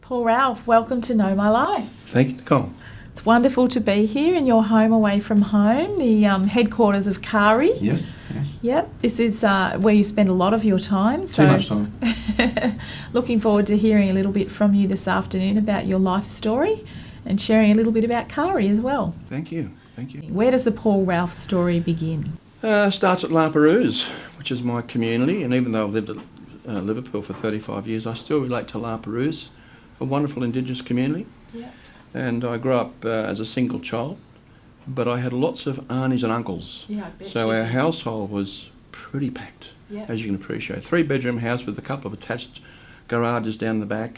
Paul Ralph, welcome to Know My Life. Thank you, Nicole. It's wonderful to be here in your home away from home, the headquarters of KARI. Yes. Yep, this is where you spend a lot of your time. Too much time. Looking forward to hearing a little bit from you this afternoon about your life story and sharing a little bit about KARI as well. Thank you. Where does the Paul Ralph story begin? Starts at Liverpool, which is my community, and even though I've lived at Liverpool for 35 years, I still relate to Liverpool, a wonderful Indigenous community. Yep. And I grew up as a single child, but I had lots of aunties and uncles. Yeah, I bet so you our did. household was pretty packed, Yep. as you can appreciate. 3-bedroom house with a couple of attached garages down the back,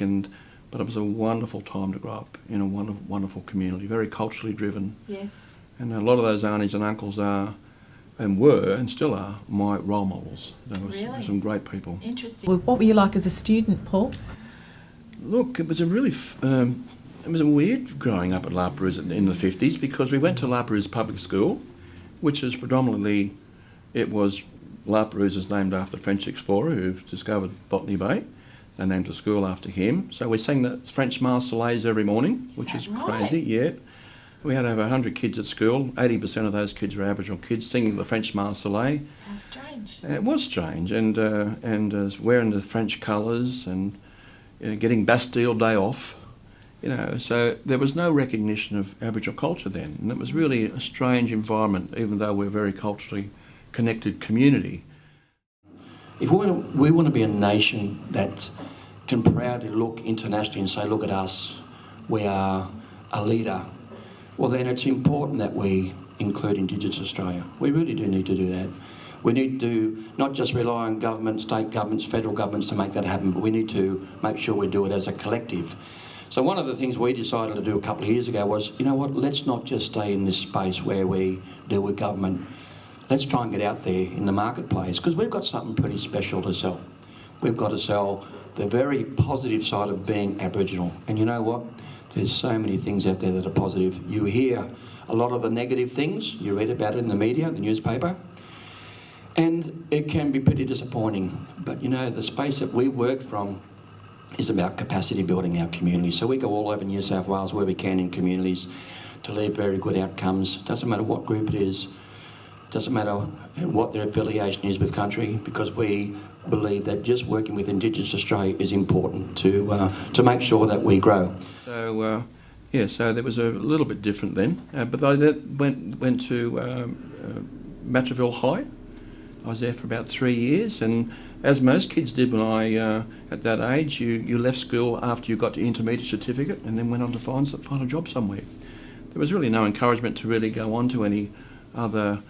but it was a wonderful time to grow up in a wonderful community, very culturally driven. Yes. And a lot of those aunties and uncles are, and were, and still are, my role models. They were Really? some great people. Interesting. Well, what were you like as a student, Paul? Look, it was a really... it was weird growing up at La Perouse in the 50s because we went to La Perouse Public School, which is predominantly, La Perouse is named after the French explorer who discovered Botany Bay. They named the school after him. So we sang the French Marseillaise every morning, which is right? crazy, yeah. We had over 100 kids at school. 80% of those kids were Aboriginal kids singing the French Marseillaise. How strange. It was strange, and wearing the French colours and getting Bastille Day off. So there was no recognition of Aboriginal culture then, and it was really a strange environment, even though we're a very culturally connected community. If we want to be a nation that can proudly look internationally and say, look at us, we are a leader, well then it's important that we include Indigenous Australia. We really do need to do that. We need to not just rely on government, state governments, federal governments to make that happen, but we need to make sure we do it as a collective. So one of the things we decided to do a couple of years ago was, you know what, let's not just stay in this space where we deal with government. Let's try and get out there in the marketplace, because we've got something pretty special to sell. We've got to sell the very positive side of being Aboriginal. And you know what? There's so many things out there that are positive. You hear a lot of the negative things, you read about it in the media, the newspaper, and it can be pretty disappointing. But the space that we work from is about capacity building our community. So we go all over New South Wales where we can in communities to leave very good outcomes. Doesn't matter what group it is, doesn't matter what their affiliation is with country, because we believe that just working with Indigenous Australia is important to make sure that we grow. So so there was a little bit different then, but I then went to Matraville High. I was there for about 3 years, and as most kids did when at that age, you left school after you got your intermediate certificate and then went on to find a job somewhere. There was really no encouragement to really go on to any other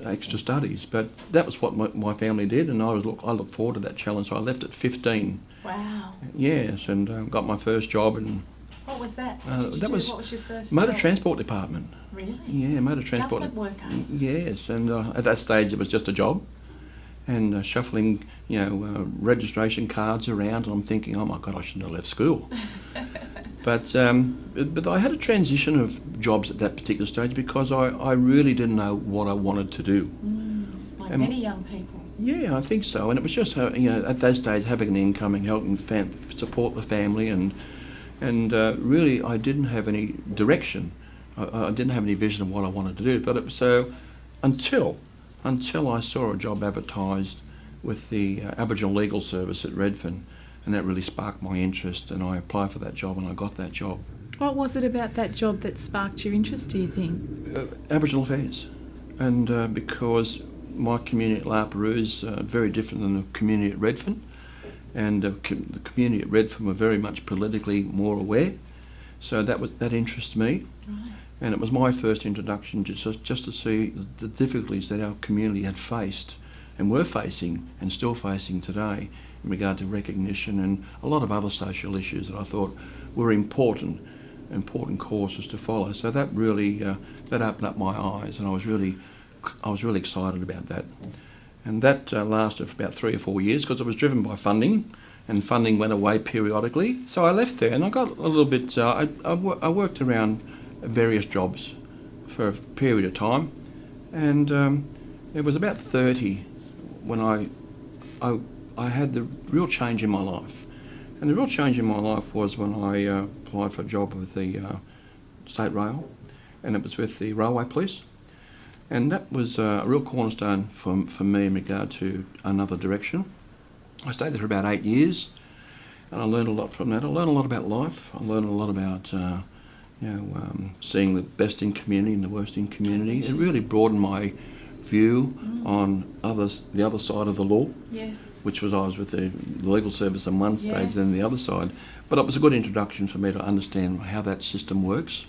extra studies, but that was what my family did, and I looked forward to that challenge. So I left at 15. Wow. Yes, and got my first job. And what was that? what was your first motor job? Transport Department. Really? Yeah, motor transport. Government worker? Yes, and at that stage it was just a job, and shuffling, registration cards around, and I'm thinking, oh my God, I shouldn't have left school. But I had a transition of jobs at that particular stage because I really didn't know what I wanted to do. Like many young people. Yeah, I think so, and it was just at that stage having an income and helping support the family, and really I didn't have any direction. I didn't have any vision of what I wanted to do. But it was until I saw a job advertised with the Aboriginal Legal Service at Redfern, and that really sparked my interest, and I applied for that job and I got that job. What was it about that job that sparked your interest, do you think? Aboriginal affairs, and because my community at La Perouse very different than the community at Redfern, and the community at Redfern were very much politically more aware, so that interested me. Right. And it was my first introduction just to see the difficulties that our community had faced and were facing and still facing today in regard to recognition and a lot of other social issues that I thought were important causes to follow. So that really that opened up my eyes, and I was really excited about that. And that lasted for about 3 or 4 years because it was driven by funding, and funding went away periodically. So I left there and I got a little bit, I worked around various jobs for a period of time, and it was about 30 when I had the real change in my life, And the real change in my life was when I applied for a job with the State Rail, and it was with the Railway Police. And that was a real cornerstone for me in regard to another direction. I stayed there for about 8 years, and I learned a lot from that. I learned a lot about life. I learned a lot about seeing the best in community and the worst in community. It really broadened my view on the other side of the law. Yes. Which was I was with the legal service on one stage, Yes. then the other side. But it was a good introduction for me to understand how that system works.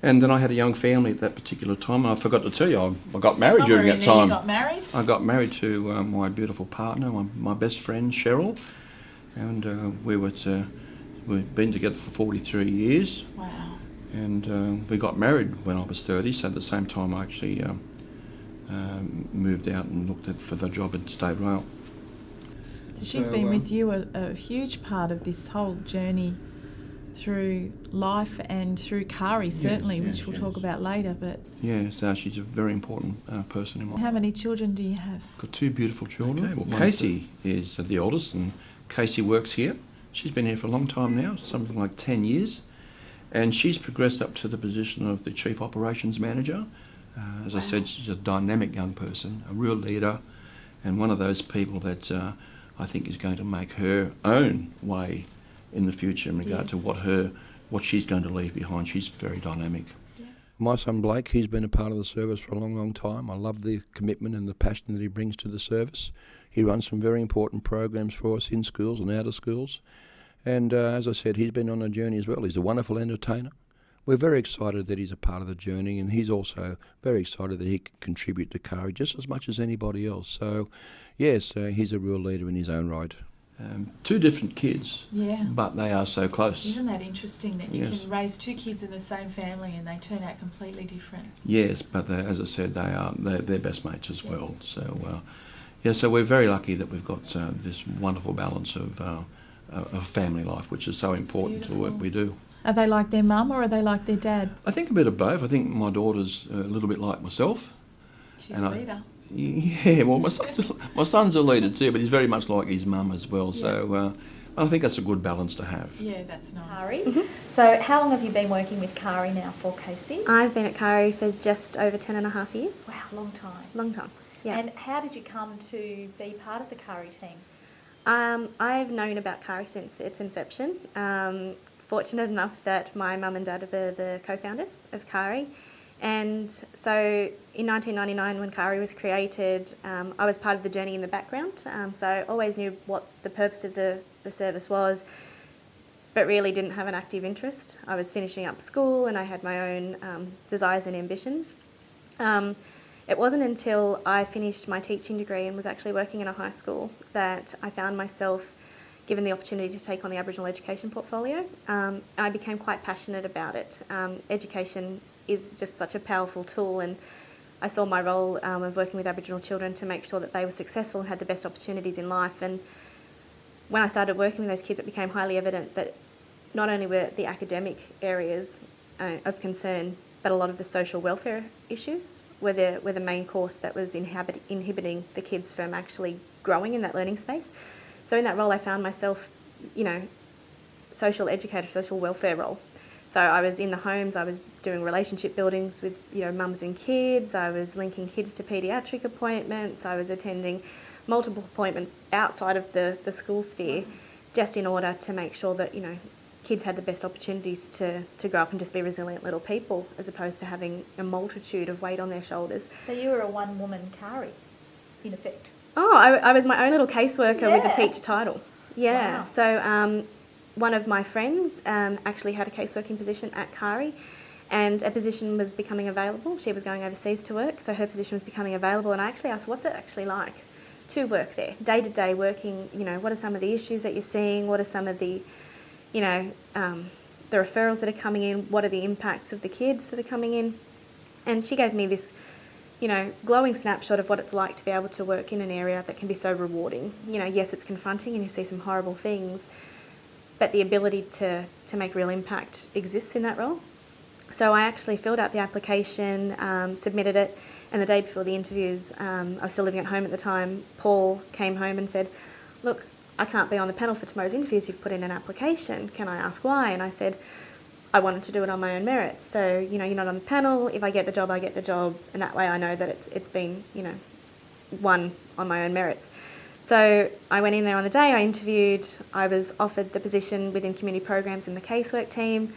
And then I had a young family at that particular time. And I forgot to tell you, I got married during that time. You got married? I got married to my beautiful partner, my best friend Cheryl, and we've been together for 43 years. Wow. And we got married when I was 30, so at the same time I actually moved out and looked for the job at State Rail. So she's been with you a huge part of this whole journey through life and through KARI, certainly, which we'll talk about later. But yes, she's a very important person in my life. How many children do you have? Got 2 beautiful children. Okay, well, Casey is the oldest, and Casey works here. She's been here for a long time now, something like 10 years, and she's progressed up to the position of the Chief Operations Manager. As I said, she's a dynamic young person, a real leader, and one of those people that I think is going to make her own way in the future in regard to what she's going to leave behind. She's very dynamic. Yeah. My son Blake, he's been a part of the service for a long, long time. I love the commitment and the passion that he brings to the service. He runs some very important programs for us in schools and out of schools. And as I said, he's been on a journey as well. He's a wonderful entertainer. We're very excited that he's a part of the journey, and he's also very excited that he can contribute to KARI just as much as anybody else. So, yes, he's a real leader in his own right. 2 different kids, but they are so close. Isn't that interesting that you can raise 2 kids in the same family and they turn out completely different? Yes, but as I said, they're best mates as well. So, so we're very lucky that we've got this wonderful balance of family life, which is so important to the work we do. Are they like their mum or are they like their dad? I think a bit of both. I think my daughter's a little bit like myself. She's a leader. Well, my son's a leader too, but he's very much like his mum as well. Yeah. So I think that's a good balance to have. Yeah, that's nice. KARI. Mm-hmm. So how long have you been working with KARI now for, Casey? I've been at KARI for just over 10.5 years. Wow, long time. Long time, yeah. And how did you come to be part of the KARI team? I've known about KARI since its inception. Fortunate enough that my mum and dad were the co-founders of KARI. And so in 1999 when KARI was created, I was part of the journey in the background. So I always knew what the purpose of the service was, but really didn't have an active interest. I was finishing up school and I had my own desires and ambitions. It wasn't until I finished my teaching degree and was actually working in a high school that I found myself given the opportunity to take on the Aboriginal education portfolio. I became quite passionate about it. Education is just such a powerful tool, and I saw my role of working with Aboriginal children to make sure that they were successful and had the best opportunities in life. And when I started working with those kids, it became highly evident that not only were the academic areas of concern, but a lot of the social welfare issues were the main course that was inhibiting the kids from actually growing in that learning space. So in that role, I found myself, social educator, social welfare role. So I was in the homes, I was doing relationship buildings with, mums and kids, I was linking kids to paediatric appointments, I was attending multiple appointments outside of the school sphere, just in order to make sure that, kids had the best opportunities to grow up and just be resilient little people, as opposed to having a multitude of weight on their shoulders. So you were a one-woman KARI, in effect? Oh, I was my own little caseworker with a teacher title. Yeah. Wow. So one of my friends actually had a caseworking position at KARI, and a position was becoming available. She was going overseas to work, so her position was becoming available, and I actually asked, what's it actually like to work there? Day-to-day working, what are some of the issues that you're seeing? What are some of the, the referrals that are coming in? What are the impacts of the kids that are coming in? And she gave me this glowing snapshot of what it's like to be able to work in an area that can be so rewarding. Yes, it's confronting and you see some horrible things, but the ability to make real impact exists in that role. So I actually filled out the application, submitted it, and the day before the interviews, I was still living at home at the time, Paul came home and said, look, I can't be on the panel for tomorrow's interviews, you've put in an application, can I ask why? And I said, I wanted to do it on my own merits. So, you know, you're not on the panel, if I get the job, I get the job, and that way I know that it's been, you know, won on my own merits. So I went in there on the day, I interviewed, I was offered the position within community programs in the casework team.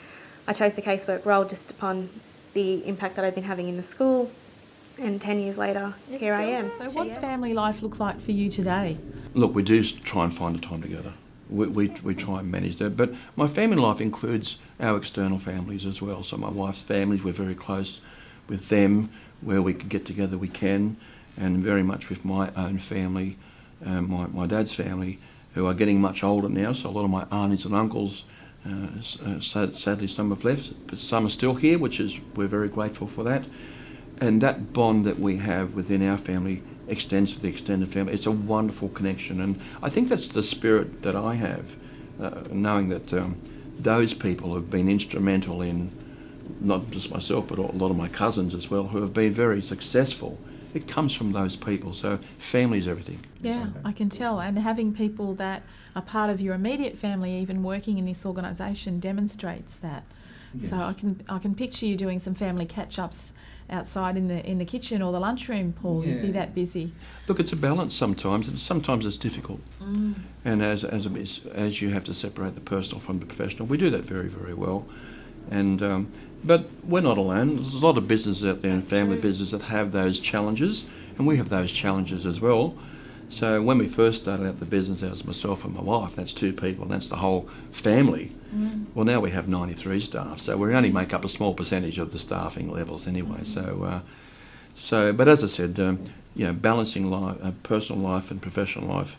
I chose the casework role just upon the impact that I'd been having in the school, and 10 years later, here I am. So what's family life look like for you today? Look, we do try and find the time together. We try and manage that. But my family life includes our external families as well. So my wife's families, we're very close with them. Where we can get together, we can. And very much with my own family, my dad's family, who are getting much older now. So a lot of my aunties and uncles, sadly some have left, but some are still here, we're very grateful for that. And that bond that we have within our family extends to the extended family. It's a wonderful connection, and I think that's the spirit that I have, knowing that those people have been instrumental in, not just myself, but a lot of my cousins as well, who have been very successful. It comes from those people, so family is everything. Yeah, I can tell, and having people that are part of your immediate family even working in this organisation demonstrates that. Yes. So I can picture you doing some family catch-ups outside in the kitchen or the lunchroom, Paul. Yeah. You'd be that busy. Look, it's a balance sometimes, and sometimes it's difficult. And as you have to separate the personal from the professional, we do that very, very well. And but we're not alone. There's a lot of businesses out there, and family business, that have those challenges, and we have those challenges as well. So when we first started out the business, that was myself and my wife. That's 2 people, and that's the whole family. Well, now we have 93 staff, so we only make up a small percentage of the staffing levels anyway. But as I said, balancing personal life and professional life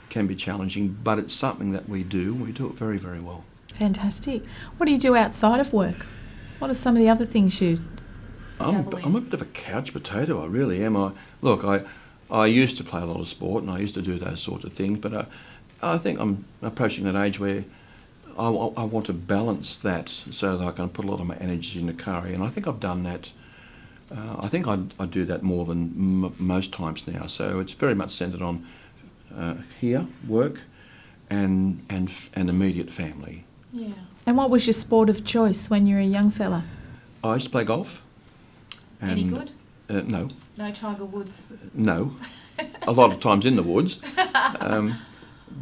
can be challenging, but it's something that we do. We do it very, very well. Fantastic. What do you do outside of work? What are some of the other things you I'm a bit of a couch potato, I really am. I used to play a lot of sport, and I used to do those sorts of things, but I think I'm approaching that age where I want to balance that so that I can put a lot of my energy into KARI, and I think I've done that. I think I do that more than most times now, so it's very much centred on here, work, and immediate family. Yeah. And what was your sport of choice when you were a young fella? I used to play golf. Any good? No. No Tiger Woods? No. A lot of times in the woods.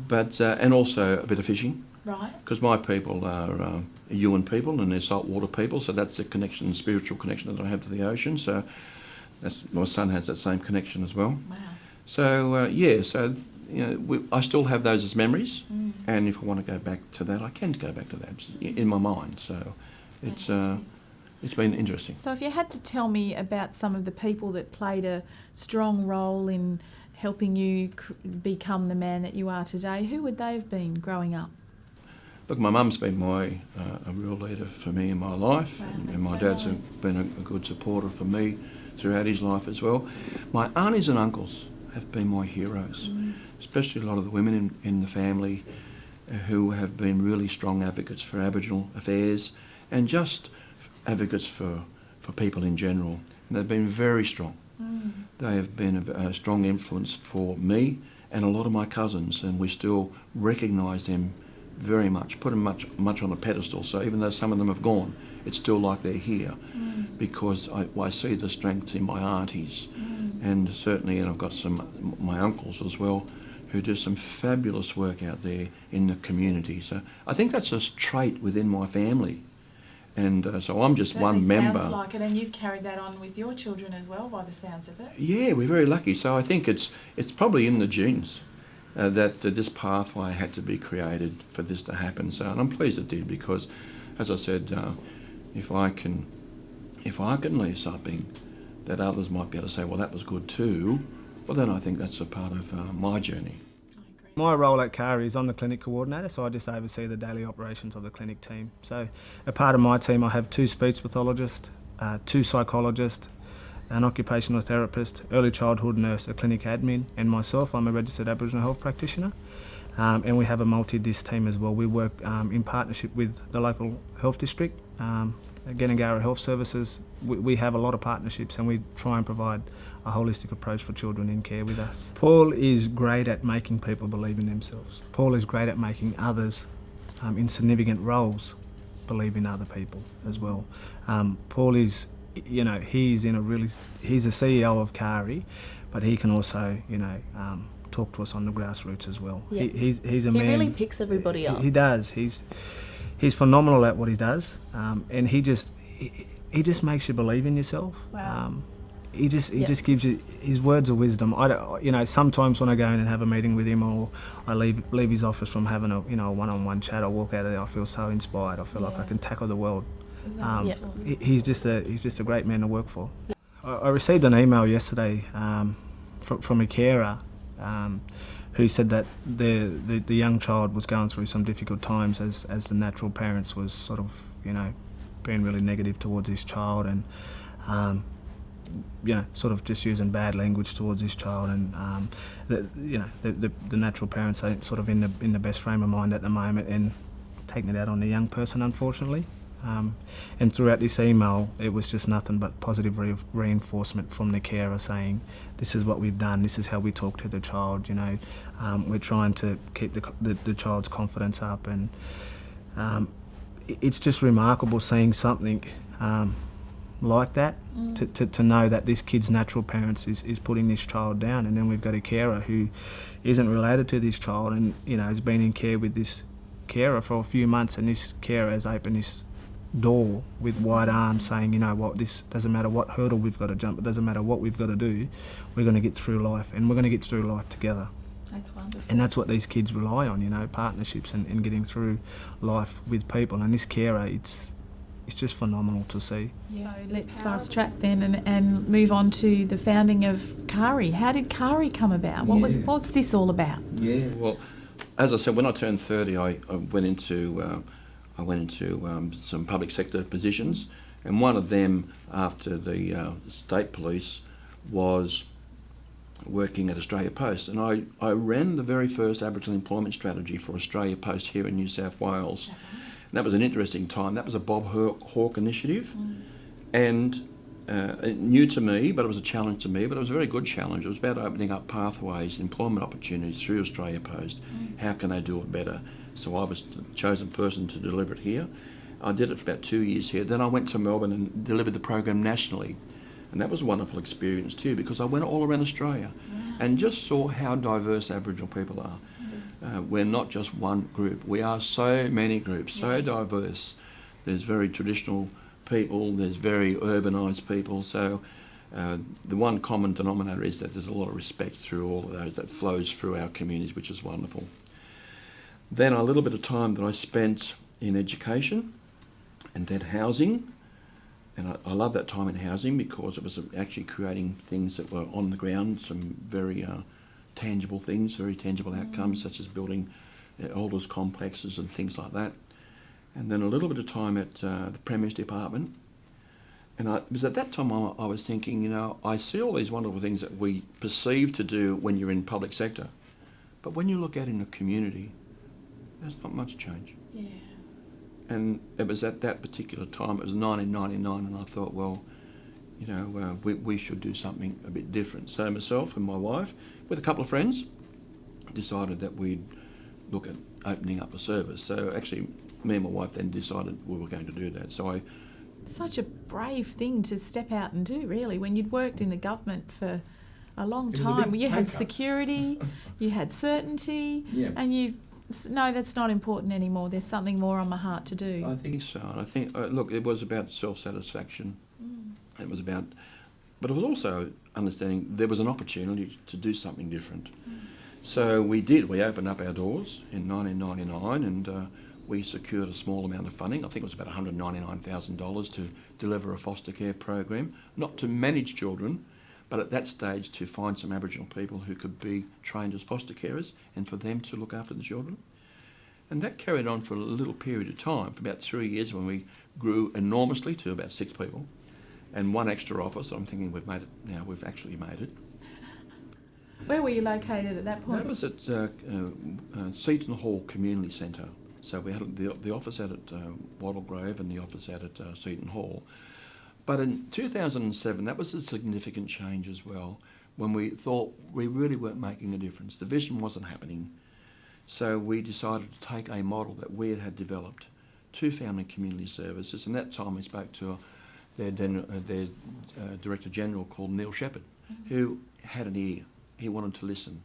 But and also a bit of fishing. Right. Because my people are Yuin people, and they're saltwater people, so that's the connection, spiritual connection that I have to the ocean. So my son has that same connection as well. Wow. So I still have those as memories, and if I want to go back to that, I can go back to that in my mind. So it's been interesting. So if you had to tell me about some of the people that played a strong role in helping you become the man that you are today, who would they have been growing up? Look, my mum's been a real leader for me in my life, and my dad's been a good supporter for me throughout his life as well. My aunties and uncles have been my heroes, especially a lot of the women in the family who have been really strong advocates for Aboriginal affairs and just advocates for people in general. And they've been very strong. They have been a strong influence for me and a lot of my cousins, and we still recognise them very much, put them much on a pedestal. So even though some of them have gone, it's still like they're here because I see the strength in my aunties and certainly, and I've got my uncles as well, who do some fabulous work out there in the community. So I think that's a trait within my family. And so I'm just one member. Sounds like it, and you've carried that on with your children as well, by the sounds of it. Yeah, we're very lucky. So I think it's probably in the genes that this pathway had to be created for this to happen. So, and I'm pleased it did because, as I said, if I can leave something that others might be able to say, well, that was good too, well, then I think that's a part of my journey. My role at KARI is I'm the clinic coordinator, so I just oversee the daily operations of the clinic team. So a part of my team, I have 2 speech pathologists, 2 psychologists, an occupational therapist, early childhood nurse, a clinic admin, and myself. I'm a registered Aboriginal health practitioner. And we have a multi-disc team as well. We work in partnership with the local health district, Genangara Health Services, we have a lot of partnerships, and we try and provide a holistic approach for children in care with us. Paul is great at making people believe in themselves. Paul is great at making others in significant roles believe in other people as well. Paul is, he's a CEO of KARI, but he can also, talk to us on the grassroots as well. Yeah. He's a He man. really picks everybody up. He does. He's phenomenal at what he does, and he just makes you believe in yourself. Wow. He just gives you his words of wisdom. Sometimes when I go in and have a meeting with him, or I leave his office from having a one-on-one chat, I walk out of there, I feel so inspired. I feel like I can tackle the world. He's just a great man to work for. I received an email yesterday from a carer who said that the young child was going through some difficult times as the natural parents was sort of being really negative towards his child, and sort of just using bad language towards his child, and the natural parents ain't sort of in the best frame of mind at the moment, and taking it out on the young person, unfortunately. And throughout this email, it was just nothing but positive reinforcement from the carer saying, this is what we've done, this is how we talk to the child, we're trying to keep the child's confidence up, and it's just remarkable seeing something like that, to know that this kid's natural parents is putting this child down, and then we've got a carer who isn't related to this child, and has been in care with this carer for a few months, and this carer has opened this door with wide arms saying, this doesn't matter what hurdle we've got to jump, it doesn't matter what we've got to do, we're going to get through life, and we're going to get through life together. That's wonderful. And that's what these kids rely on, partnerships and getting through life with people, and this carer, it's just phenomenal to see. Yeah. So let's fast track then and move on to the founding of KARI. How did KARI come about? What's this all about? Yeah, well, as I said, when I turned 30, I went into some public sector positions, and one of them, after the state police, was working at Australia Post, and I ran the very first Aboriginal employment strategy for Australia Post here in New South Wales. And that was an interesting time. That was a Bob Hawke initiative, and new to me, but it was a challenge to me, but it was a very good challenge. It was about opening up pathways, employment opportunities through Australia Post. How can they do it better? So I was the chosen person to deliver it here. I did it for about 2 years here. Then I went to Melbourne and delivered the program nationally. And that was a wonderful experience too, because I went all around Australia and just saw how diverse Aboriginal people are. We're not just one group. We are so many groups, so diverse. There's very traditional people, there's very urbanised people. So the one common denominator is that there's a lot of respect through all of those that flows through our communities, which is wonderful. Then a little bit of time that I spent in education and then housing. And I love that time in housing because it was actually creating things that were on the ground, some very tangible things, very tangible outcomes, such as building elders complexes and things like that. And then a little bit of time at the Premier's Department. And it was at that time I was thinking, I see all these wonderful things that we perceive to do when you're in public sector. But when you look at it in a community, there's not much change. Yeah. And it was at that particular time, it was 1999, and I thought, well, we should do something a bit different. So myself and my wife, with a couple of friends, decided that we'd look at opening up a service. So actually, me and my wife then decided we were going to do that. So Such a brave thing to step out and do, really, when you'd worked in the government for a long time. You had security, you had certainty, and no, that's not important anymore. There's something more on my heart to do. I think so. And I think, look, it was about self-satisfaction. It was about, but it was also understanding there was an opportunity to do something different. So we did. We opened up our doors in 1999, and we secured a small amount of funding. I think it was about $199,000 to deliver a foster care program, not to manage children, but at that stage to find some Aboriginal people who could be trained as foster carers and for them to look after the children. And that carried on for a little period of time, for about 3 years, when we grew enormously to about 6 people and one extra office. I'm thinking we've made it now. We've actually made it. Where were you located at that point? That was at Seaton Hall Community Centre. So we had the office out at Wattle Grove and the office out at Seton Hall. But in 2007, that was a significant change as well, when we thought we really weren't making a difference. The vision wasn't happening. So we decided to take a model that we had developed to family community services, and that time we spoke to their Director General called Neil Shepherd, who had an ear. He wanted to listen.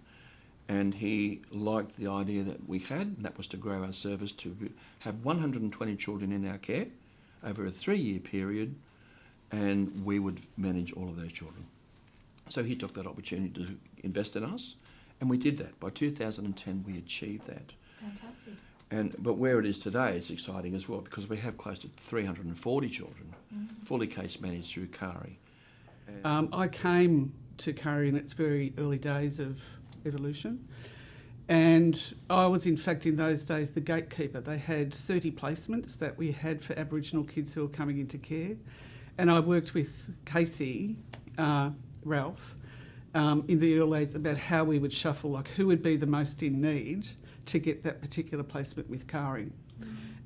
And he liked the idea that we had, and that was to grow our service to have 120 children in our care over a 3-year period, and we would manage all of those children. So he took that opportunity to invest in us, and we did that. By 2010, we achieved that. Fantastic. But where it is today, it's exciting as well, because we have close to 340 children fully case managed through KARI. I came to KARI in its very early days of evolution, and I was in fact in those days the gatekeeper. They had 30 placements that we had for Aboriginal kids who were coming into care, and I worked with Casey, Ralph, in the early days about how we would shuffle, like who would be the most in need to get that particular placement with KARI.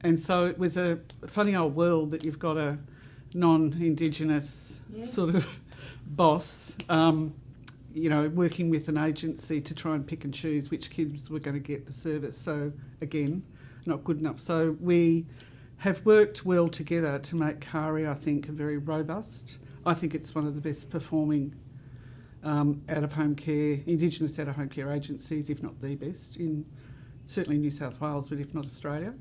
And so it was a funny old world that you've got a non-Indigenous sort of boss, working with an agency to try and pick and choose which kids were going to get the service. So again, not good enough. So we have worked well together to make KARI, I think, very robust. I think it's one of the best performing out-of-home care, Indigenous out-of-home care agencies, if not the best, in certainly New South Wales, but if not Australia.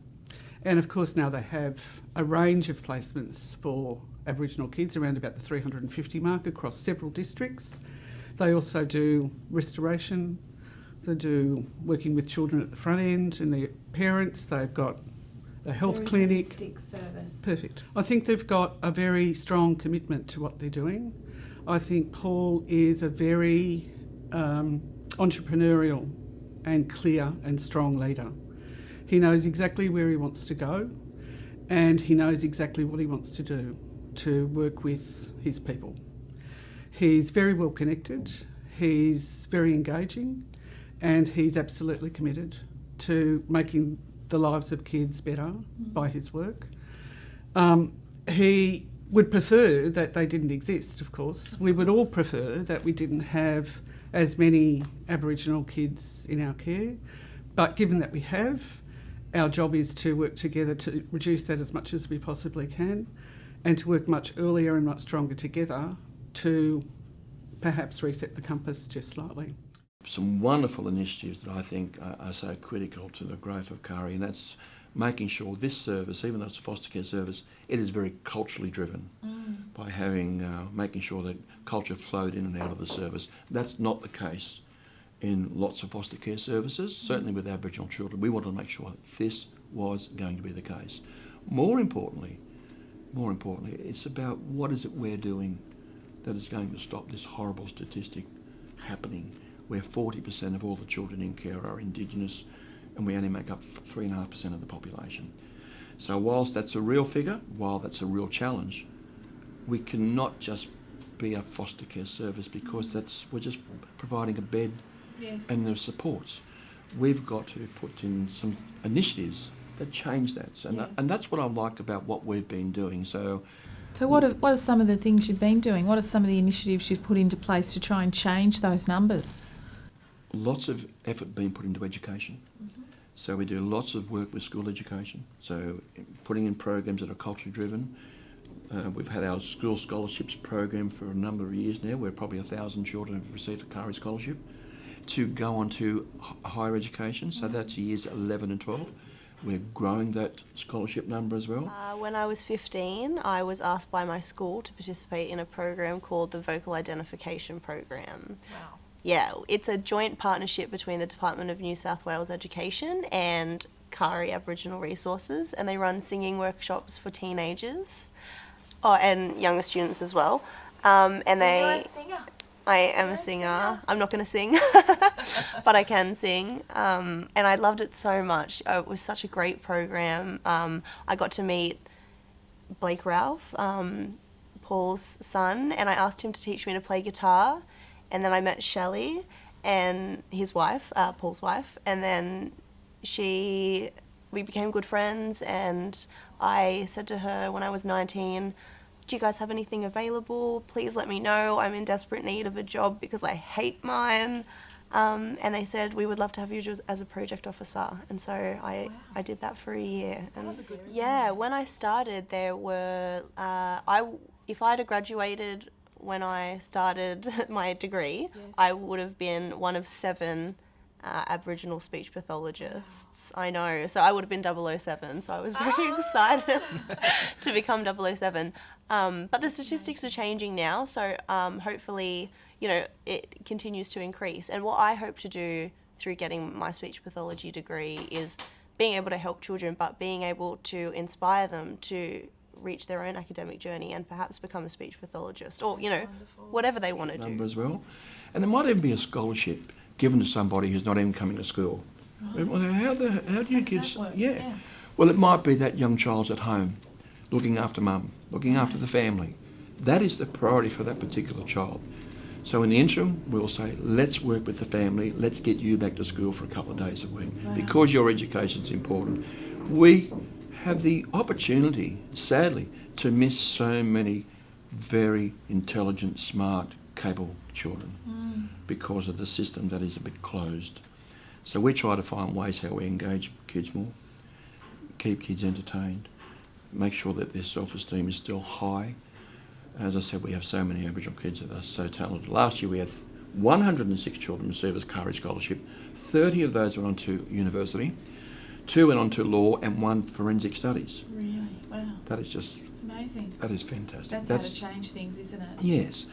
And of course now they have a range of placements for Aboriginal kids, around about the 350 mark across several districts. They also do restoration, they do working with children at the front end and their parents. They've got a health clinic. Holistic service. Perfect. I think they've got a very strong commitment to what they're doing. I think Paul is a very entrepreneurial and clear and strong leader. He knows exactly where he wants to go, and he knows exactly what he wants to do to work with his people. He's very well connected, he's very engaging, and he's absolutely committed to making the lives of kids better by his work. He would prefer that they didn't exist, of course. We would all prefer that we didn't have as many Aboriginal kids in our care, but given that we have, our job is to work together to reduce that as much as we possibly can, and to work much earlier and much stronger together to perhaps reset the compass just slightly. Some wonderful initiatives that I think are so critical to the growth of KARI, and that's making sure this service, even though it's a foster care service, it is very culturally driven by making sure that culture flowed in and out of the service. That's not the case in lots of foster care services, certainly with Aboriginal children. We wanted to make sure that this was going to be the case. More importantly, it's about what is it we're doing that is going to stop this horrible statistic happening, where 40% of all the children in care are Indigenous, and we only make up 3.5% of the population. So whilst that's a real figure, while that's a real challenge, we cannot just be a foster care service because we're just providing a bed and the supports. We've got to put in some initiatives that change that. And that's what I like about what we've been doing. So what are some of the things you've been doing? What are some of the initiatives you've put into place to try and change those numbers? Lots of effort being put into education. So we do lots of work with school education. So putting in programs that are culturally driven. We've had our school scholarships program for a number of years now, where probably 1,000 children have received a KARI scholarship to go on to higher education. So that's years 11 and 12. We're growing that scholarship number as well. When I was 15, I was asked by my school to participate in a program called the Vocal Identification Program. Wow. Yeah, it's a joint partnership between the Department of New South Wales Education and KARI Aboriginal Resources, and they run singing workshops for teenagers and younger students as well. You're a singer. I am a singer. I'm not going to sing, but I can sing. And I loved it so much. It was such a great program. I got to meet Blake Ralph, Paul's son, and I asked him to teach me to play guitar. And then I met Shelley and his wife, Paul's wife, and then she we became good friends, and I said to her when I was 19, do you guys have anything available? Please let me know. I'm in desperate need of a job because I hate mine. And they said, we would love to have you as a project officer. And so I did that for a year. And That was a good resume. yeah, when I started, there were, if I'd have graduated when I started my degree, Yes. I would have been one of 7 Aboriginal speech pathologists. I know. So I would have been 007. So I was very excited to become 007. But the statistics are changing now. So hopefully, you know, it continues to increase. And what I hope to do through getting my speech pathology degree is being able to help children, but being able to inspire them to reach their own academic journey and perhaps become a speech pathologist or, you know, Wonderful. whatever they want to Number do. as well. And there might even be a scholarship given to somebody who's not even coming to school. Well, how do you How kids... does that work? Yeah. Yeah. Well, it might be that young child's at home, looking after mum, looking after the family. That is the priority for that particular child. So in the interim, we'll say, let's work with the family, let's get you back to school for a couple of days a week. Wow. Because your education's important. We have the opportunity, sadly, to miss so many very intelligent, smart, capable children because of the system that is a bit closed. So we try to find ways how we engage kids more, keep kids entertained, make sure that their self-esteem is still high. As I said, we have so many Aboriginal kids that are so talented. Last year we had 106 children receive a KARI scholarship. 30 of those went on to university, 2 went on to law, and 1 forensic studies. Really? Wow. That is just, It's amazing. that is fantastic. That's how to change things, isn't it? Yes.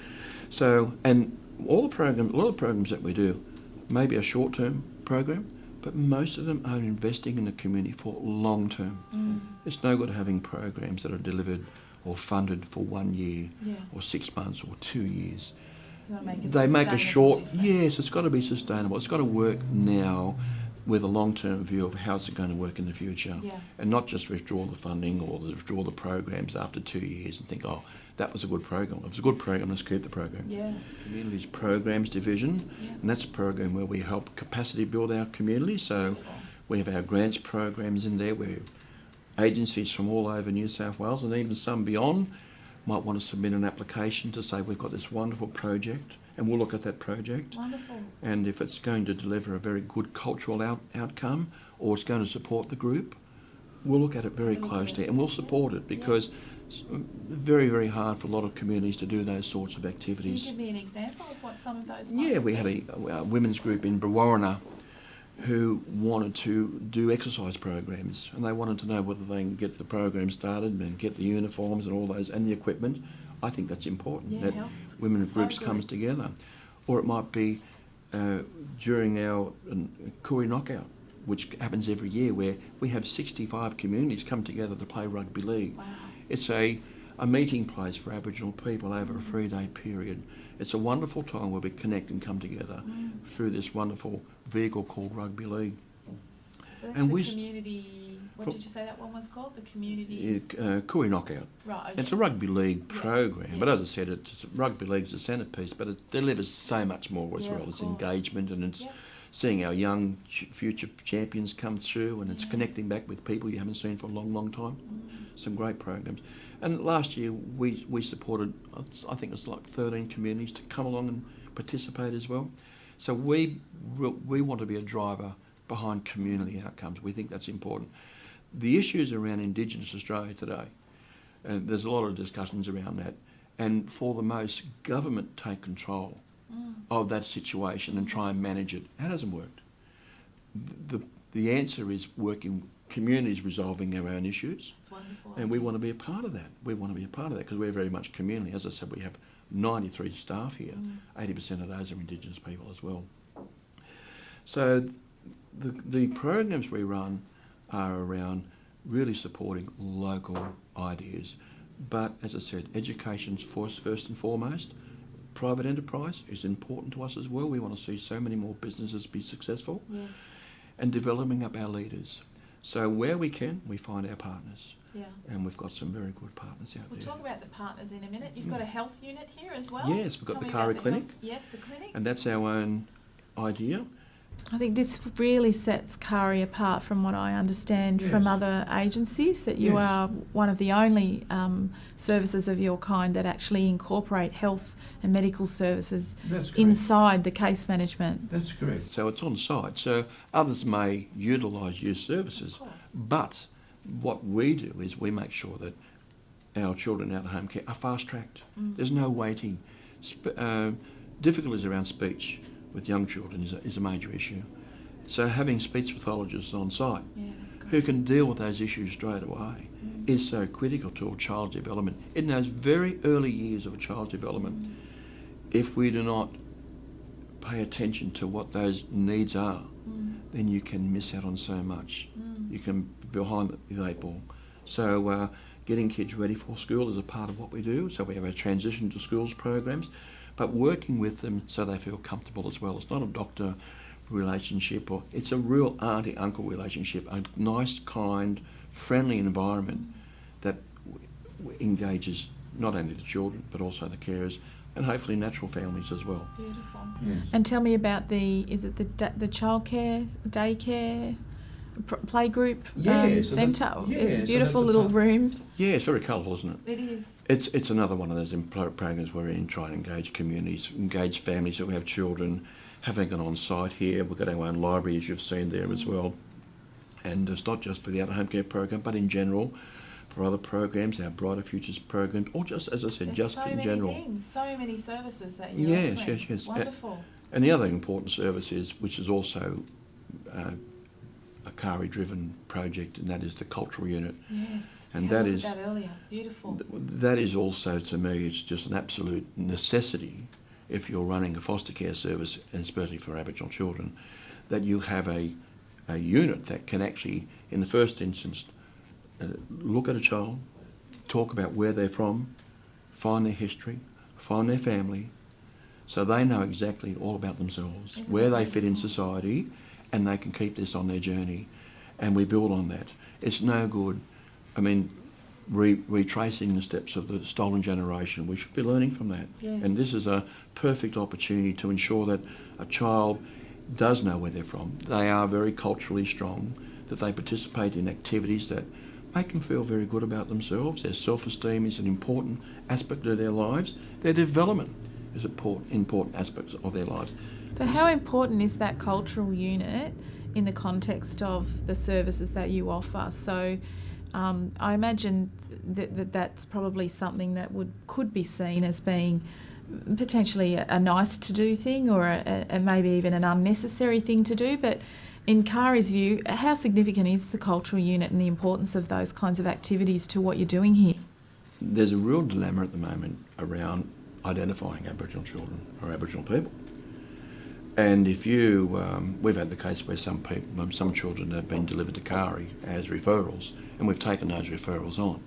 So, and a lot of the programs that we do may be a short-term program, but most of them are investing in the community for long-term. It's no good having programs that are delivered or funded for 1 year Yeah. or 6 months or 2 years. You want to make a They make a sustainable short, difference. yes, it's got to be sustainable. It's got to work now with a long-term view of how it's going to work in the future. Yeah. And not just withdraw the funding or withdraw the programs after 2 years and think, oh, that was a good program. If it's a good program, let's keep the program. Yeah. Communities Programs Division, Yeah. and that's a program where we help capacity build our community. So we have our grants programs in there where agencies from all over New South Wales and even some beyond might want to submit an application to say we've got this wonderful project, and we'll look at that project. Wonderful. And if it's going to deliver a very good cultural outcome or it's going to support the group, we'll look at it very closely and we'll support it because it's very, very hard for a lot of communities to do those sorts of Can you activities. give me an example of what some of those might Yeah, we be? had a women's group in Brewarrina who wanted to do exercise programs, and they wanted to know whether they can get the program started and get the uniforms and all those and the equipment. I think that's important, Yeah, that health. women So groups good. comes together. Or it might be during our Koori Knockout, which happens every year, where we have 65 communities come together to play rugby league. Wow. It's a meeting place for Aboriginal people over a 3-day period. It's a wonderful time where we connect and come together through this wonderful vehicle called rugby league. So that's And the we- community, what for- did you say that one was called? The community... Koori Knockout. Right, okay. It's a rugby league Yeah, program, but as I yes. said, rugby league's a centrepiece, but it delivers so much more as Yeah, well. of It's course. engagement and it's Yep. seeing our young future champions come through, and it's connecting back with people you haven't seen for a long, long time. Some great programs. And last year we supported, I think it was like 13 communities to come along and participate as well. So we want to be a driver behind community outcomes. We think that's important. The issues around Indigenous Australia today, and there's a lot of discussions around that, and for the most, government take control of that situation and try and manage it. That hasn't worked. The answer is working communities resolving their own issues, It's wonderful. and we want to be a part of that. We want to be a part of that because we're very much community. As I said, we have 93 staff here. 80% of those are Indigenous people as well. So the programs we run are around really supporting local ideas. But as I said, education's first and foremost. Private enterprise is important to us as well. We want to see so many more businesses be successful. Yes. And developing up our leaders. So where we can, we find our partners. Yeah. And we've got some very good partners out We'll there. talk about the partners in a minute. You've got a health unit here as well. Yes, we've got Tell the me KARI about Clinic. Yes, the clinic. And that's our own idea. I think this really sets KARI apart from what I understand from Yes. other agencies, that you Yes. are one of the only services of your kind that actually incorporate health and medical services That's correct. inside the case management. That's correct. So it's on site. So others may utilise your services, but what we do is we make sure that our children out of home care are fast-tracked. There's no waiting. Difficulties around speech with young children is a major issue. So having speech pathologists on site who can deal with those issues straight away is so critical to a child's development. In those very early years of a child's development, if we do not pay attention to what those needs are, then you can miss out on so much. You can be behind the eight ball. So getting kids ready for school is a part of what we do. So we have our transition to schools programs, but working with them so they feel comfortable as well. It's not a doctor relationship, or it's a real auntie-uncle relationship, a nice, kind, friendly environment that engages not only the children but also the carers and hopefully natural families as well. Beautiful. Yes. And tell me about the childcare, daycare, playgroup centre? Beautiful little room. Yeah, it's very colourful, isn't it? It is. It's another one of those programs where we're in trying to engage communities, engage families who have children, having it on site here. We've got our own library, as you've seen there as well. And it's not just for the out-of-home care program, but in general, for other programs, our Brighter Futures programs, or just, as I said, There's just so in many general. things, so many services that you're Yes, offering. yes, yes. Wonderful. And the other important service is, which is also a KARI-driven project, and that is the cultural unit. Yes. And you that looked is- at that earlier. Beautiful. That is also, to me, it's just an absolute necessity if you're running a foster care service, and especially for Aboriginal children, that you have a unit that can actually, in the first instance, look at a child, talk about where they're from, find their history, find their family, so they know exactly all about themselves, Isn't where that they fit in beautiful? society, and they can keep this on their journey. And we build on that. It's no good, I mean, retracing the steps of the stolen generation. We should be learning from that. Yes. And this is a perfect opportunity to ensure that a child does know where they're from. They are very culturally strong, that they participate in activities that make them feel very good about themselves. Their self-esteem is an important aspect of their lives. Their development is an important aspect of their lives. So how important is that cultural unit in the context of the services that you offer? So I imagine that's probably something that could be seen as being potentially a nice to do thing, or a maybe even an unnecessary thing to do. But in KARI's view, how significant is the cultural unit and the importance of those kinds of activities to what you're doing here? There's a real dilemma at the moment around identifying Aboriginal children or Aboriginal people. And if we've had the case where some children have been delivered to KARI as referrals, and we've taken those referrals on,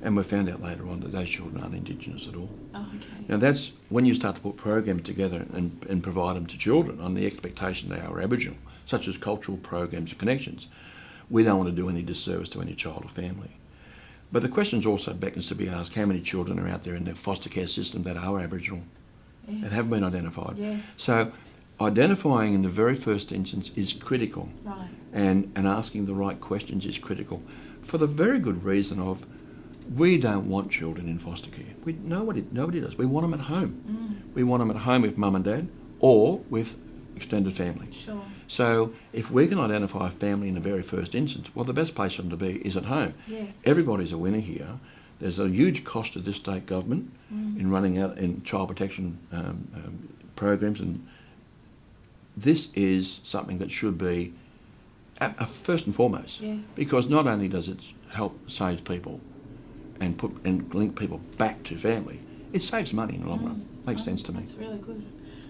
and we've found out later on that those children aren't Indigenous at all. Oh, okay. Now that's when you start to put programs together and provide them to children on the expectation they are Aboriginal, such as cultural programs and connections. We don't want to do any disservice to any child or family. But the question also beckons to be asked, how many children are out there in the foster care system that are Aboriginal and have been identified? Yes. So identifying in the very first instance is critical, Right. and asking the right questions is critical, for the very good reason of we don't want children in foster care. Nobody does. We want them at home. We want them at home with mum and dad or with extended family. Sure. So if we can identify a family in the very first instance, well, the best place for them to be is at home. Yes. Everybody's a winner here. There's a huge cost to this state government in running out in child protection programs, and this is something that should be first and foremost. Yes. Because not only does it help save people and link people back to family, it saves money in the long run. Makes sense to me. That's really good.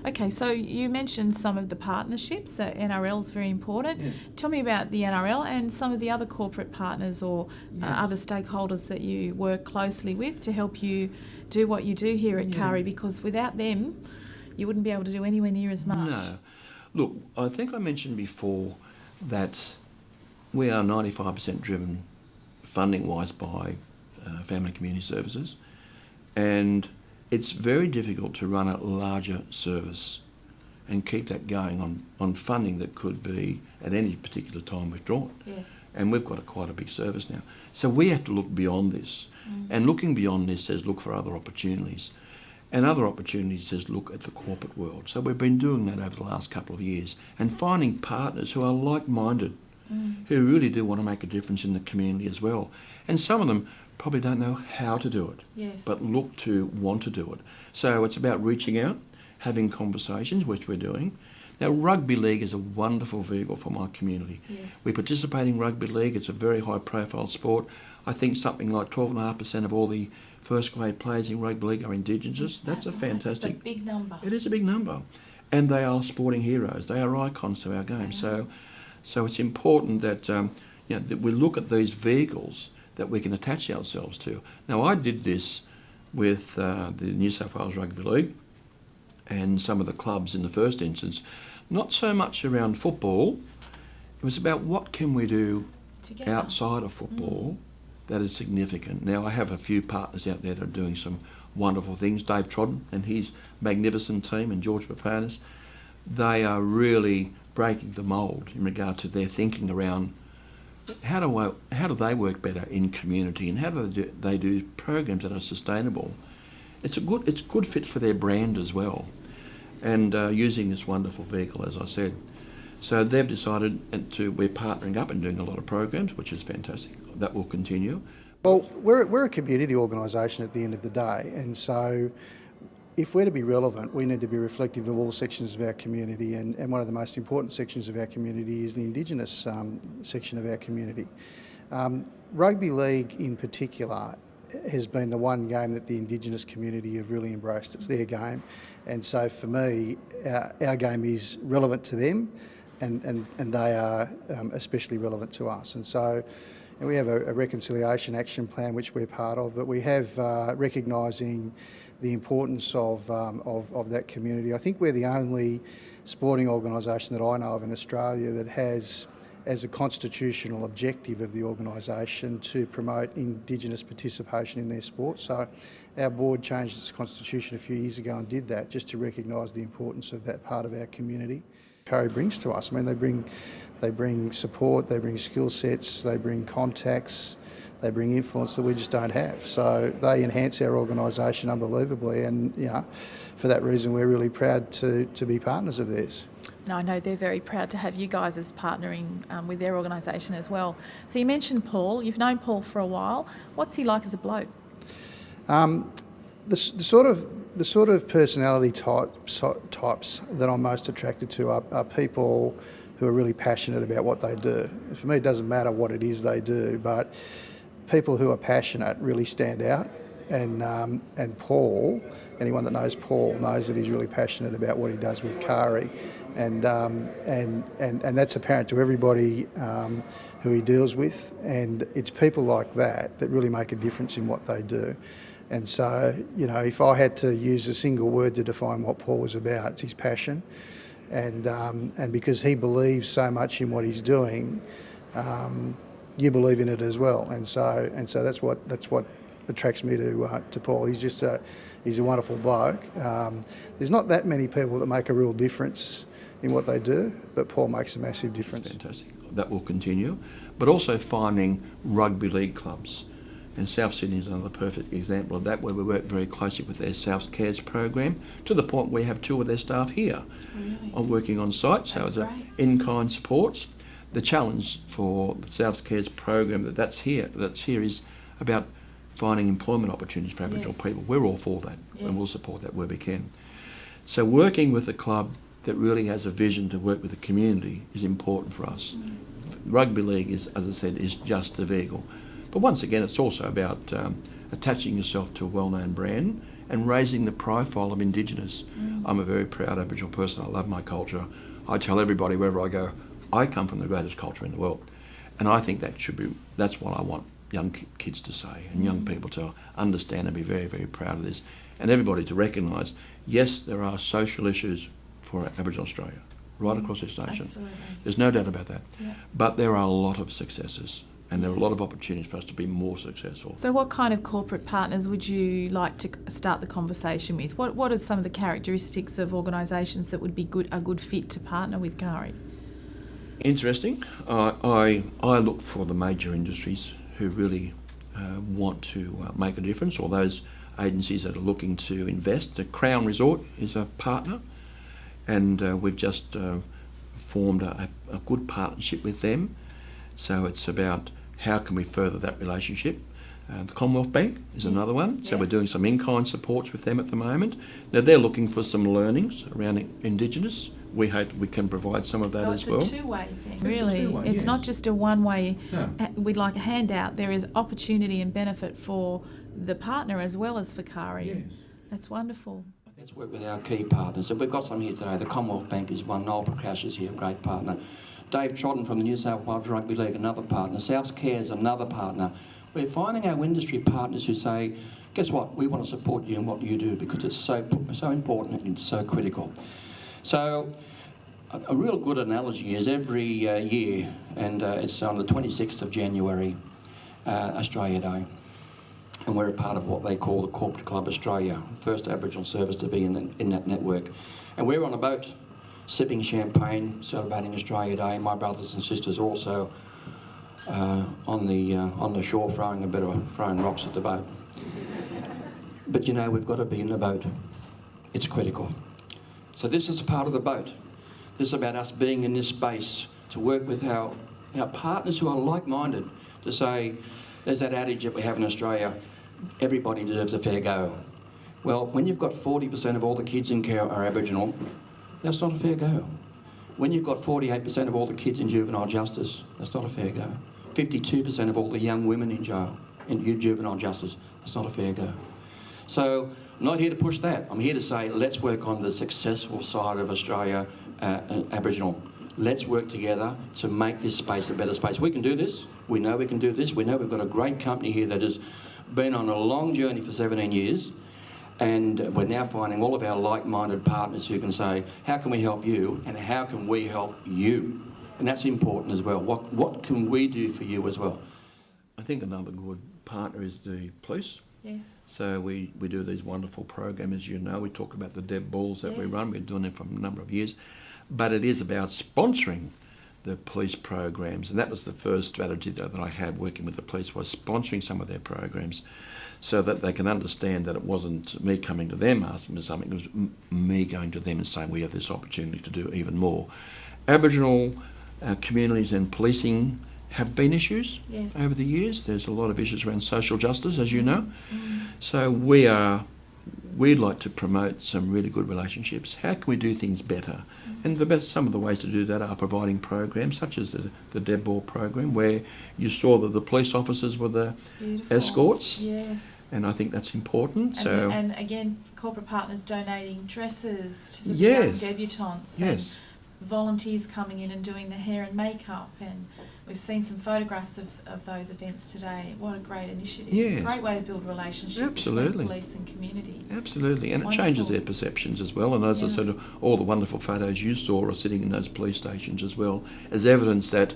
Okay, so you mentioned some of the partnerships. So NRL is very important. Yes. Tell me about the NRL and some of the other corporate partners or other stakeholders that you work closely with to help you do what you do here at KARI, because without them, you wouldn't be able to do anywhere near as much. No. Look, I think I mentioned before that we are 95% driven funding-wise by Family and Community Services, and it's very difficult to run a larger service and keep that going on funding that could be at any particular time withdrawn. Yes. And we've got quite a big service now. So we have to look beyond this. And looking beyond this says look for other opportunities. And other opportunities says look at the corporate world. So we've been doing that over the last couple of years and finding partners who are like-minded, who really do want to make a difference in the community as well. And some of them probably don't know how to do it, Yes. but look to want to do it. So it's about reaching out, having conversations, which we're doing. Now, rugby league is a wonderful vehicle for my community. Yes. We participate in rugby league. It's a very high-profile sport. I think something like 12.5% of all the first-grade players in rugby league are Indigenous. That's a fantastic... It's a big number. It is a big number. And they are sporting heroes. They are icons to our game. So it's important that, that we look at these vehicles that we can attach ourselves to. Now, I did this with the New South Wales Rugby League and some of the clubs in the first instance. Not so much around football. It was about what can we do Together. outside of football that is significant. Now, I have a few partners out there that are doing some wonderful things. Dave Trodden and his magnificent team and George Papanis, they are really breaking the mould in regard to their thinking around how do they work better in community and how do they do programs that are sustainable. It's good fit for their brand as well, and using this wonderful vehicle, as I said. So they've decided we're partnering up and doing a lot of programs, which is fantastic. That will continue. Well, we're a community organisation at the end of the day, and so if we're to be relevant, we need to be reflective of all sections of our community, and one of the most important sections of our community is the Indigenous section of our community. Rugby league in particular has been the one game that the Indigenous community have really embraced. It's their game, and so for me, our game is relevant to them, and they are especially relevant to us. And so we have a reconciliation action plan which we're part of, but we have recognising the importance of that community. I think we're the only sporting organisation that I know of in Australia that has as a constitutional objective of the organisation to promote Indigenous participation in their sport. So our board changed its constitution a few years ago and did that just to recognise the importance of that part of our community. KARI brings to us. I mean, they bring support, they bring skill sets, they bring contacts, they bring influence that we just don't have. So they enhance our organisation unbelievably, and for that reason we're really proud to be partners of theirs. And I know they're very proud to have you guys as partnering with their organisation as well. So you mentioned Paul. You've known Paul for a while. What's he like as a bloke? The sort of personality types that I'm most attracted to are people who are really passionate about what they do. For me, it doesn't matter what it is they do, but people who are passionate really stand out. And Paul, anyone that knows Paul knows that he's really passionate about what he does with KARI, and that's apparent to everybody who he deals with. And it's people like that really make a difference in what they do. And so, if I had to use a single word to define what Paul was about, it's his passion. And because he believes so much in what he's doing, you believe in it as well. And so that's what attracts me to Paul. He's a wonderful bloke. There's not that many people that make a real difference in what they do, but Paul makes a massive difference. Fantastic. That will continue, but also finding rugby league clubs. And South Sydney is another perfect example of that, where we work very closely with their South Cares program, to the point we have 2 of their staff here working on site. So it's in-kind supports. The challenge for the South Cares program that's here is about finding employment opportunities for Aboriginal people. We're all for that, and we'll support that where we can. So working with a club that really has a vision to work with the community is important for us. Rugby league is, as I said, is just the vehicle. But once again, it's also about attaching yourself to a well-known brand and raising the profile of Indigenous. I'm a very proud Aboriginal person. I love my culture. I tell everybody wherever I go, I come from the greatest culture in the world. And I think that's what I want young kids to say, and young people to understand and be very, very proud of this. And everybody to recognise, yes, there are social issues for Aboriginal Australia, right across this nation. Absolutely. There's no doubt about that. Yeah. But there are a lot of successes. And there are a lot of opportunities for us to be more successful. So what kind of corporate partners would you like to start the conversation with? What are some of the characteristics of organisations that would be a good fit to partner with KARI? Interesting. I look for the major industries who really want to make a difference, or those agencies that are looking to invest. The Crown Resort is a partner, and we've just formed a good partnership with them. So it's about how can we further that relationship. The Commonwealth Bank is another one, so we're doing some in-kind supports with them at the moment. Now they're looking for some learnings around Indigenous. We hope we can provide some of that as well. So it's a two-way thing, really. It's not just a one-way, we'd like a handout. There is opportunity and benefit for the partner as well as for KARI. Yes. That's wonderful. Let's work with our key partners. So we've got some here today. The Commonwealth Bank is one. Noel Prakash is here, a great partner. Dave Trodden from the New South Wales Rugby League, another partner. South Care is another partner. We're finding our industry partners who say, guess what, we want to support you in what you do because it's so important and it's so critical. So a real good analogy is every year, and it's on the 26th of January, Australia Day. And we're a part of what they call the Corporate Club Australia, first Aboriginal service to be in that network. And we're on a boat, sipping champagne, celebrating Australia Day. My brothers and sisters are also on the shore throwing rocks at the boat. But you know, we've got to be in the boat. It's critical. So this is a part of the boat. This is about us being in this space to work with our partners who are like-minded, to say, there's that adage that we have in Australia, everybody deserves a fair go. Well, when you've got 40% of all the kids in care are Aboriginal, that's not a fair go. When you've got 48% of all the kids in juvenile justice, that's not a fair go. 52% of all the young women in jail, in juvenile justice, that's not a fair go. So I'm not here to push that. I'm here to say, let's work on the successful side of Australia, Aboriginal. Let's work together to make this space a better space. We can do this. We know we can do this. We know we've got a great company here that has been on a long journey for 17 years. And we're now finding all of our like-minded partners who can say, how can we help you and how can we help you? And that's important as well. What can we do for you as well? I think another good partner is the police. Yes. So we do these wonderful programs, as you know. We talk about the Deb Balls that we run. We've been doing it for a number of years. But it is about sponsoring the police programs, and that was the first strategy that I had working with the police, was sponsoring some of their programs so that they can understand that it wasn't me coming to them asking for something, it was me going to them and saying we have this opportunity to do even more. Aboriginal communities and policing have been issues over the years. There's a lot of issues around social justice, as you know. So we'd like to promote some really good relationships. How can we do things better? And some of the ways to do that are providing programs such as the Deb Ball program, where you saw that the police officers were the escorts. Yes. And I think that's important. And again, corporate partners donating dresses to the young debutantes. Yes. And volunteers coming in and doing the hair and makeup, and we've seen some photographs of those events today. What a great initiative. Yes. Great way to build relationships between police and community. Absolutely, and it changes their perceptions as well. And as I said, all the wonderful photos you saw are sitting in those police stations as well, as evidence that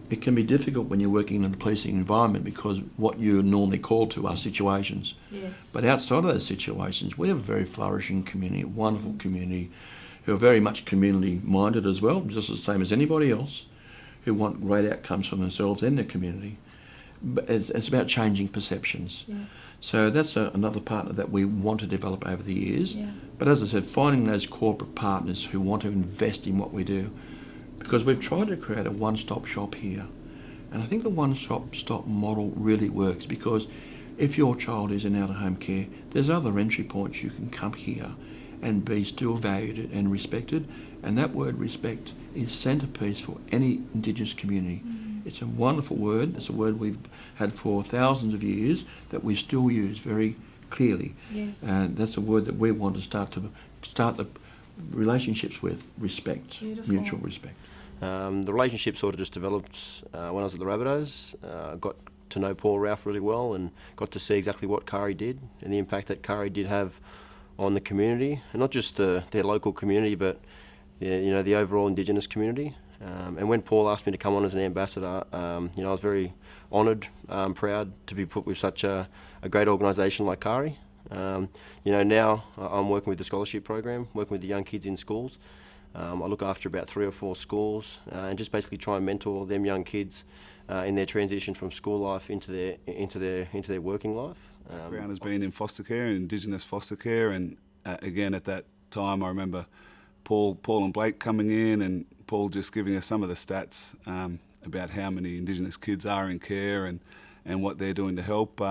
it can be difficult when you're working in a policing environment because what you're normally called to are situations. Yes. But outside of those situations, we have a very flourishing community, a wonderful community, who are very much community minded as well, just the same as anybody else, who want great outcomes for themselves and their community. But it's about changing perceptions. Yeah. So that's another partner that we want to develop over the years. Yeah. But as I said, finding those corporate partners who want to invest in what we do, because we've tried to create a one-stop shop here. And I think the one-stop model really works, because if your child is in out-of-home care, there's other entry points you can come here and be still valued and respected. And that word respect is centrepiece for any Indigenous community. It's a wonderful word. It's a word we've had for thousands of years that we still use very clearly. Yes. And that's a word that we want to start the relationships with, respect, mutual respect. The relationship sort of just developed when I was at the Rabbitohs. Got to know Paul Ralph really well and got to see exactly what KARI did and the impact that KARI did have on the community, and not just their local community, but the overall Indigenous community. And when Paul asked me to come on as an ambassador, I was very honoured, proud to be put with such a great organisation like KARI. Now I'm working with the scholarship program, working with the young kids in schools. I look after about 3 or 4 schools and just basically try and mentor them young kids in their transition from school life into their working life. Background has been in foster care, Indigenous foster care, and again at that time I remember Paul and Blake coming in, and Paul just giving us some of the stats about how many Indigenous kids are in care and what they're doing to help.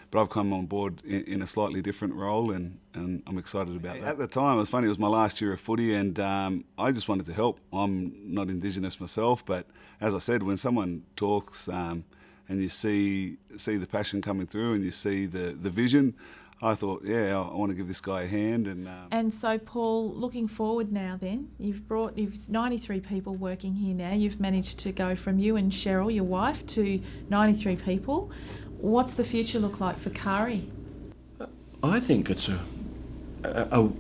But I've come on board in a slightly different role, and I'm excited about that. At the time, it was funny, it was my last year of footy, and I just wanted to help. I'm not Indigenous myself, but as I said, when someone talks and you see the passion coming through and you see the vision, I thought, yeah, I want to give this guy a hand. And so, Paul, looking forward now then, you've 93 people working here now. You've managed to go from you and Cheryl, your wife, to 93 people. What's the future look like for KARI? I think it's a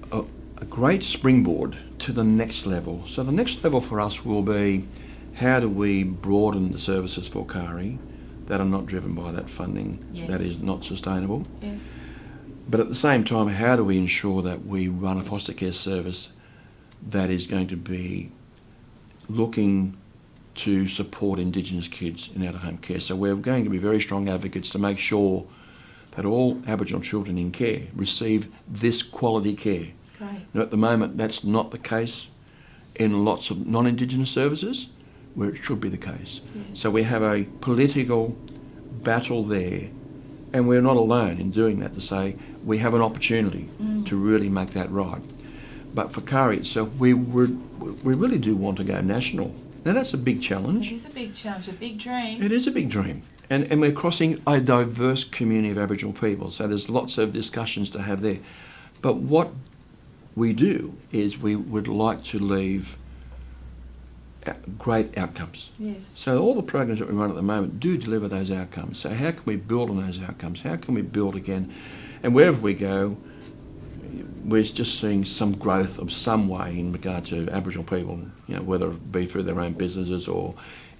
great springboard to the next level. So the next level for us will be, how do we broaden the services for KARI that are not driven by that funding that is not sustainable? Yes. But at the same time, how do we ensure that we run a foster care service that is going to be looking to support Indigenous kids in out-of-home care? So we're going to be very strong advocates to make sure that all Aboriginal children in care receive this quality care. Great. Now, at the moment, that's not the case in lots of non-Indigenous services, where it should be the case. Yes. So we have a political battle there, and we're not alone in doing that, to say we have an opportunity to really make that right. But for KARI itself, we really do want to go national. Now that's a big challenge. It is a big challenge, a big dream. It is a big dream. And we're crossing a diverse community of Aboriginal people, so there's lots of discussions to have there. But what we do is we would like to leave great outcomes. Yes. So all the programs that we run at the moment do deliver those outcomes. So how can we build on those outcomes? How can we build again? And wherever we go, we're just seeing some growth of some way in regard to Aboriginal people, whether it be through their own businesses or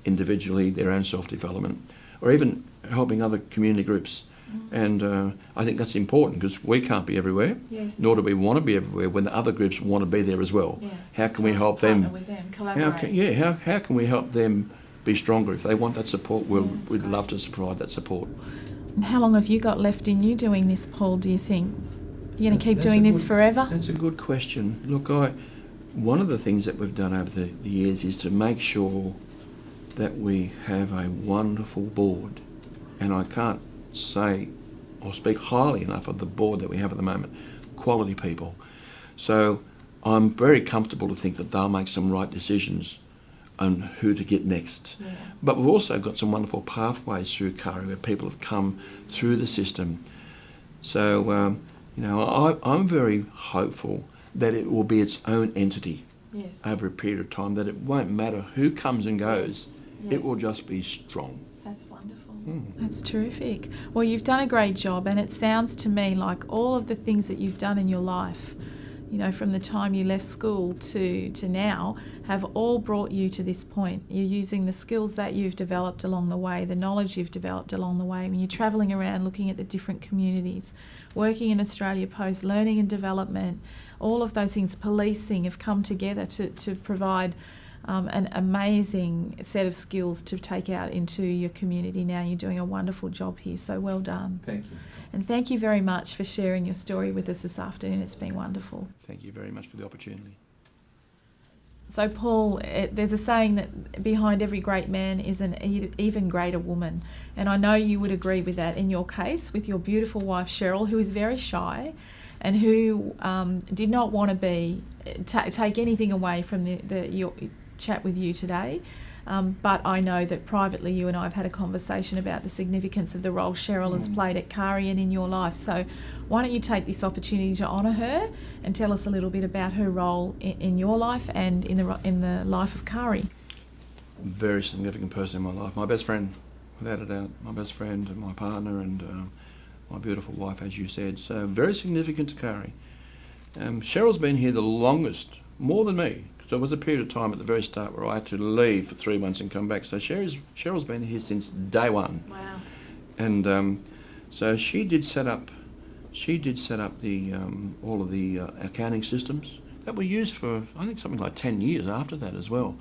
individually, their own self-development, or even helping other community groups. And I think that's important, because we can't be everywhere, nor do we want to be everywhere when the other groups want to be there as well. Yeah. How can we help them? Partner with them, collaborate. How can we help them be stronger? If they want that support, we'd love to provide that support. And how long have you got left in you doing this, Paul, do you think? You're going to keep doing this forever? That's a good question. Look, one of the things that we've done over the years is to make sure that we have a wonderful board. And I can't say or speak highly enough of the board that we have at the moment. Quality people. So I'm very comfortable to think that they'll make some right decisions on who to get next. Yeah. But we've also got some wonderful pathways through KARI where people have come through the system. So, I'm very hopeful that it will be its own entity over a period of time, that it won't matter who comes and goes. Yes. It will just be strong. That's wonderful. That's terrific. Well, you've done a great job, and it sounds to me like all of the things that you've done in your life, from the time you left school to now, have all brought you to this point. You're using the skills that you've developed along the way, the knowledge you've developed along the way, when you're travelling around looking at the different communities, working in Australia Post, learning and development, all of those things, policing, have come together to provide an amazing set of skills to take out into your community now. You're doing a wonderful job here, so well done. Thank you. And thank you very much for sharing your story with us this afternoon. It's been wonderful. Thank you very much for the opportunity. So, Paul, there's a saying that behind every great man is an even greater woman. And I know you would agree with that in your case, with your beautiful wife, Cheryl, who is very shy and who did not want to take anything away from your chat with you today. But I know that privately you and I have had a conversation about the significance of the role Cheryl has played at KARI and in your life. So why don't you take this opportunity to honour her and tell us a little bit about her role in your life and in the life of KARI. Very significant person in my life. My best friend, without a doubt. My best friend and my partner and my beautiful wife, as you said. So very significant to KARI. Cheryl's been here the longest more than me. So there was a period of time at the very start where I had to leave for 3 months and come back. So Cheryl's been here since day one. Wow. And so she did set up the all of the accounting systems that were used for, I think, something like 10 years after that as well.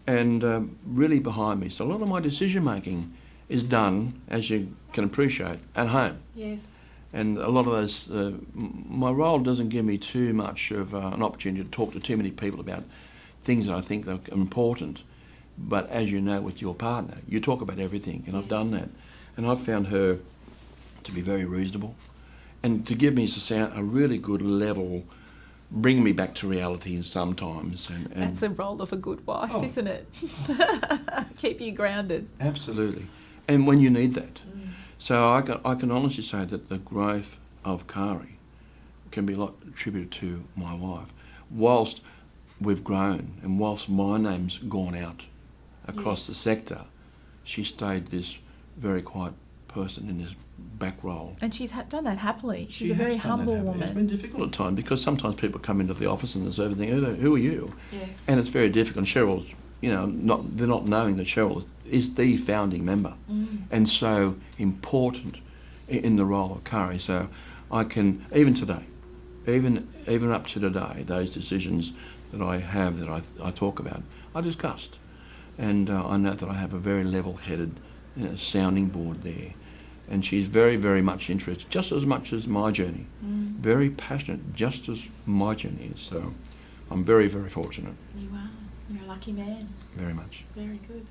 And really behind me. So a lot of my decision making is done, as you can appreciate, at home. Yes. And a lot of those, my role doesn't give me too much of an opportunity to talk to too many people about things that I think are important. But as you know, with your partner, you talk about everything, and I've done that. And I've found her to be very reasonable and to give me a really good level, bring me back to reality sometimes. And That's the role of a good wife, isn't it? Keep you grounded. Absolutely. And when you need that. So I can honestly say that the growth of KARI can be a lot attributed to my wife. Whilst we've grown and whilst my name's gone out across the sector, she stayed this very quiet person in this back role. And she's done that happily. She's She a very has done that humble happily. woman. It's been difficult at times because sometimes people come into the office and they say everything, who are you? Yes. And it's very difficult. Cheryl's, they're not knowing that Cheryl is the founding member and so important in the role of KARI. So I can, even today, even up to today, those decisions that I have that I talk about, I discussed. And I know that I have a very level-headed sounding board there. And she's very, very much interested, just as much as my journey. Very passionate, just as my journey is. So I'm very, very fortunate. You are. You're a lucky man. Very much. Very good.